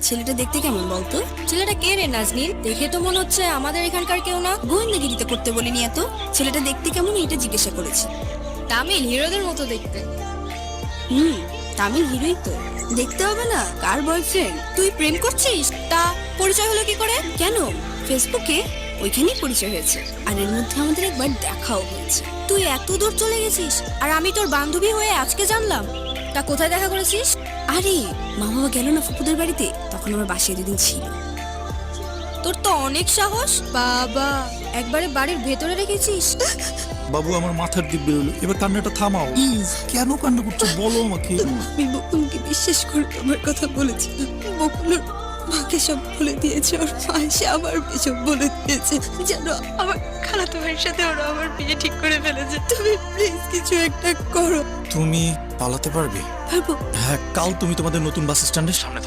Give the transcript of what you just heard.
ছেলেটা দেখতে কেমন বলতো? ছেলেটা কে রে নাজনীন? দেখে তো মনে হচ্ছে আমাদের এখানকার কেউ না। গোয়েন্দাগিরিতে করতে বলিনি এত। ছেলেটা দেখতে কেমন এটা জিজ্ঞাসা করেছি। তামিল হিরোদের মতো দেখতে। তামিল হিরোই তো। দেখতে হবে না কার বয়ফ্রেন্ড। তুই প্রেম করছিস? তা পরিচয় হলো কি করে? কেন ফেসবুকে? ওইখানেই পরিচয় হয়েছে। আর এর মধ্যে আমাদের একবার দেখাও হয়েছে। তুই এত দূর চলে গেছিস আর আমি তোর বান্ধবী হয়ে আজকে জানলাম। তা কোথায় দেখা করেছিস? আরে মা বাবা গেল না ফুপুদের বাড়িতে, তখন আমার বাসায় দুদিন ছিল। তোর তো অনেক সাহস বাবা, একবারে বাড়ির ভেতরে রেখেছিস। বাবু আমার মাথার দিক বেরোলো, এবার কান্নাটা থামাও। কেন কান্না করছো বলো আমাকে। আমি বকুলকে বিশ্বাস করে তোমার কথা বলেছিলাম। বকুলের মাকে সব বলে দিয়েছে, ওর মা এসে আবার এসব বলে দিয়েছে। জানো আমার খালাতো ভাইয়ের সাথে ওরা আমার বিয়ে ঠিক করে ফেলেছে। তুমি প্লিজ কিছু একটা করো। তুমি পালাতে পারবে? পারবো। হ্যাঁ, কাল তুমি তোমাদের নতুন বাস স্ট্যান্ডের সামনে থাকবে।